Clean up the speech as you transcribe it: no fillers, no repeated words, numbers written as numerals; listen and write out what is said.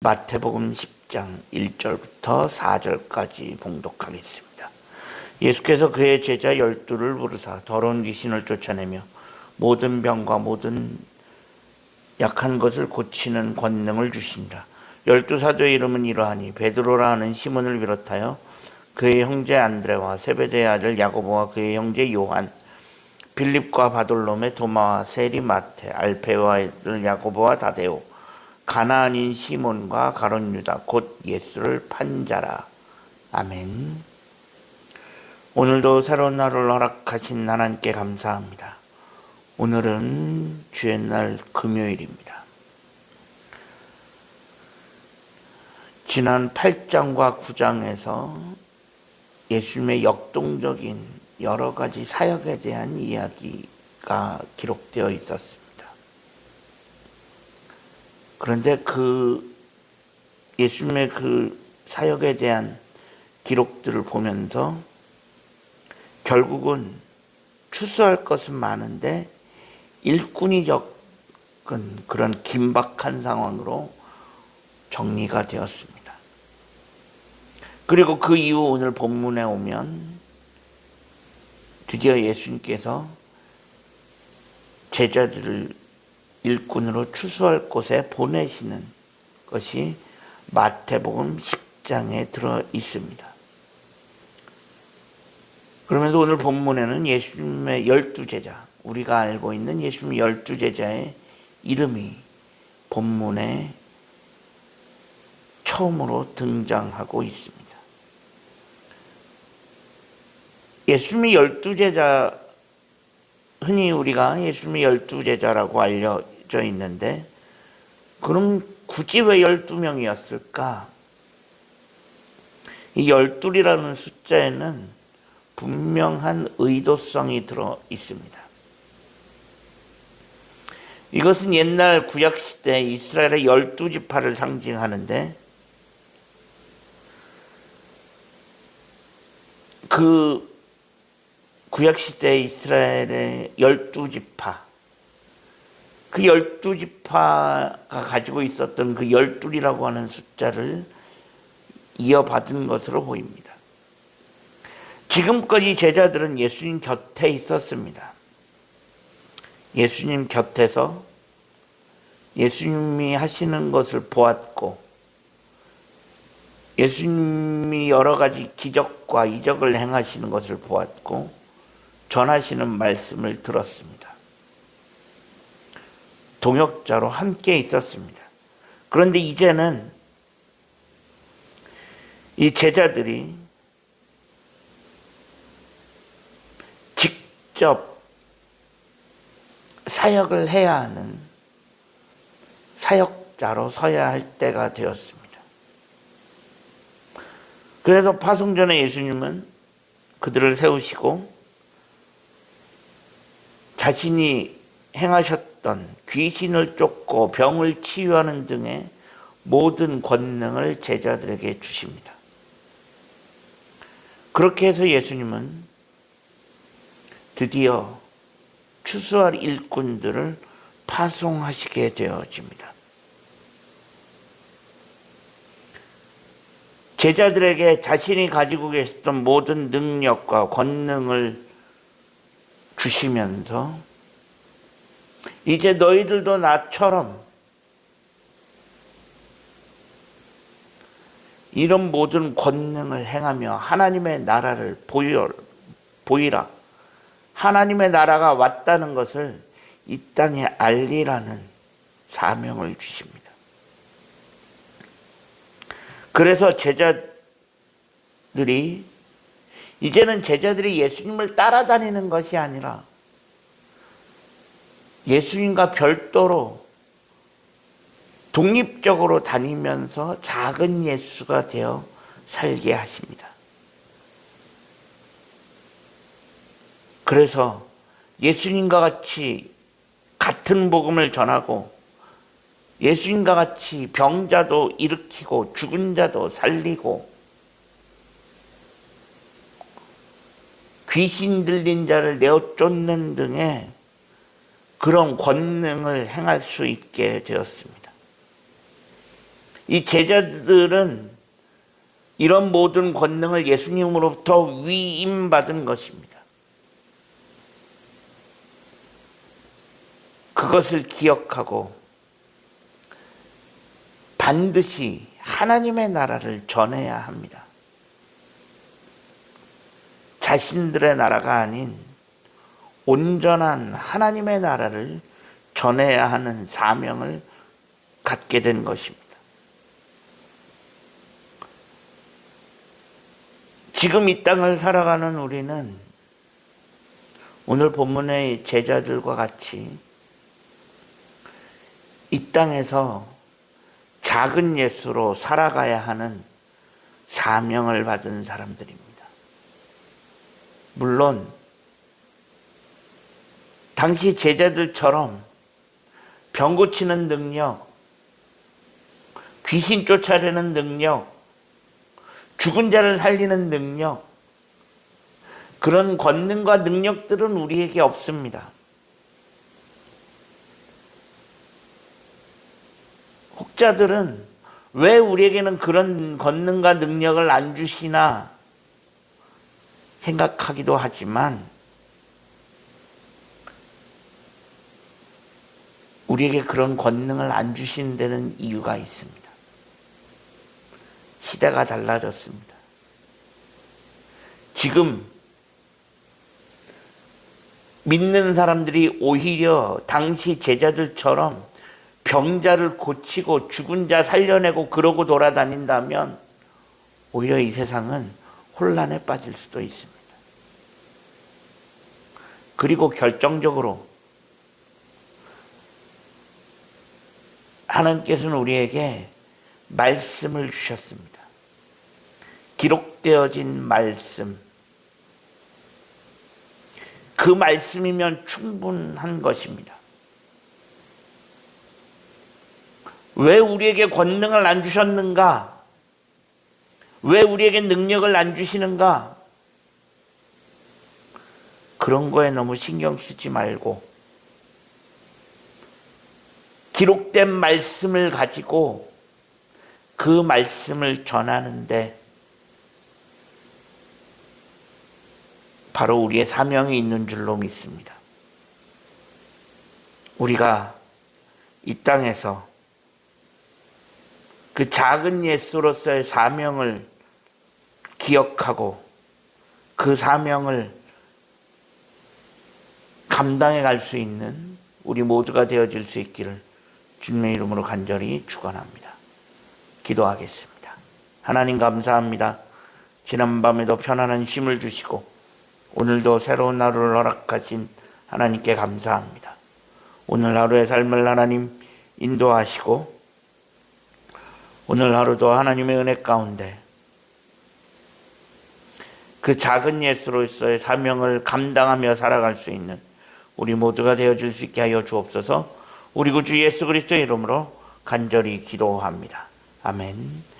마태복음 10장 1절부터 4절까지 봉독하겠습니다. 예수께서 그의 제자 12를 부르사 더러운 귀신을 쫓아내며 모든 병과 모든 약한 것을 고치는 권능을 주신다. 12사도의 이름은 이러하니 베드로라 하는 시몬을 비롯하여 그의 형제 안드레와 세베대의 아들 야고보와 그의 형제 요한, 빌립과 바돌로메, 도마와 세리, 마테, 알페와 아들 야고보와 다데오, 가나안인 시몬과 가룟 유다 곧 예수를 판 자라. 아멘. 오늘도 새로운 날을 허락하신 하나님께 감사합니다. 오늘은 주의 날 금요일입니다. 지난 8장과 9장에서 예수님의 역동적인 여러 가지 사역에 대한 이야기가 기록되어 있었습니다. 그런데 그 예수님의 그 사역에 대한 기록들을 보면서 결국은 추수할 것은 많은데 일꾼이 적은 그런 긴박한 상황으로 정리가 되었습니다. 그리고 그 이후 오늘 본문에 오면 드디어 예수님께서 제자들을 일꾼으로 추수할 곳에 보내시는 것이 마태복음 10장에 들어 있습니다. 그러면서 오늘 본문에는 예수님의 12제자, 우리가 알고 있는 예수님 12제자의 이름이 본문에 처음으로 등장하고 있습니다. 예수님이 12제자, 흔히 우리가 예수님이 12제자라고 알려져 있는데, 그럼 굳이 왜 12명이었을까? 이 12이라는 숫자에는 분명한 의도성이 들어 있습니다. 이것은 옛날 구약시대 이스라엘의 12지파를 상징하는데, 그 구약시대 이스라엘의 12지파, 그 12지파가 가지고 있었던 그 12이라고 하는 숫자를 이어받은 것으로 보입니다. 지금까지 제자들은 예수님 곁에 있었습니다. 예수님 곁에서 예수님이 하시는 것을 보았고, 예수님이 여러 가지 기적과 이적을 행하시는 것을 보았고, 전하시는 말씀을 들었습니다. 동역자로 함께 있었습니다. 그런데 이제는 이 제자들이 직접 사역을 해야 하는 사역자로 서야 할 때가 되었습니다. 그래서 파송전에 예수님은 그들을 세우시고 자신이 행하셨던 귀신을 쫓고 병을 치유하는 등의 모든 권능을 제자들에게 주십니다. 그렇게 해서 예수님은 드디어 추수할 일꾼들을 파송하시게 되어집니다. 제자들에게 자신이 가지고 계셨던 모든 능력과 권능을 주시면서 이제 너희들도 나처럼 이런 모든 권능을 행하며 하나님의 나라를 보이라. 하나님의 나라가 왔다는 것을 이 땅에 알리라는 사명을 주십니다. 그래서 이제는 제자들이 예수님을 따라다니는 것이 아니라 예수님과 별도로 독립적으로 다니면서 작은 예수가 되어 살게 하십니다. 그래서 예수님과 같이 같은 복음을 전하고 예수님과 같이 병자도 일으키고 죽은 자도 살리고 귀신 들린 자를 내어 쫓는 등의 그런 권능을 행할 수 있게 되었습니다. 이 제자들은 이런 모든 권능을 예수님으로부터 위임받은 것입니다. 그것을 기억하고 반드시 하나님의 나라를 전해야 합니다. 자신들의 나라가 아닌 온전한 하나님의 나라를 전해야 하는 사명을 갖게 된 것입니다. 지금 이 땅을 살아가는 우리는 오늘 본문의 제자들과 같이 이 땅에서 작은 예수로 살아가야 하는 사명을 받은 사람들입니다. 물론 당시 제자들처럼 병 고치는 능력, 귀신 쫓아내는 능력, 죽은 자를 살리는 능력, 그런 권능과 능력들은 우리에게 없습니다. 혹자들은 왜 우리에게는 그런 권능과 능력을 안 주시나 생각하기도 하지만 우리에게 그런 권능을 안 주시는 데는 이유가 있습니다. 시대가 달라졌습니다. 지금 믿는 사람들이 오히려 당시 제자들처럼 병자를 고치고 죽은 자 살려내고 그러고 돌아다닌다면 오히려 이 세상은 혼란에 빠질 수도 있습니다. 그리고 결정적으로 하나님께서는 우리에게 말씀을 주셨습니다. 기록되어진 말씀. 그 말씀이면 충분한 것입니다. 왜 우리에게 권능을 안 주셨는가? 왜 우리에게 능력을 안 주시는가? 그런 거에 너무 신경 쓰지 말고 기록된 말씀을 가지고 그 말씀을 전하는데 바로 우리의 사명이 있는 줄로 믿습니다. 우리가 이 땅에서 그 작은 예수로서의 사명을 기억하고 그 사명을 감당해 갈 수 있는 우리 모두가 되어질 수 있기를 주님의 이름으로 간절히 축원합니다. 기도하겠습니다. 하나님 감사합니다. 지난밤에도 편안한 힘을 주시고 오늘도 새로운 하루를 허락하신 하나님께 감사합니다. 오늘 하루의 삶을 하나님 인도하시고 오늘 하루도 하나님의 은혜 가운데 그 작은 예수로서의 사명을 감당하며 살아갈 수 있는 우리 모두가 되어줄 수 있게 하여 주옵소서. 우리 구주 예수 그리스도의 이름으로 간절히 기도합니다. 아멘.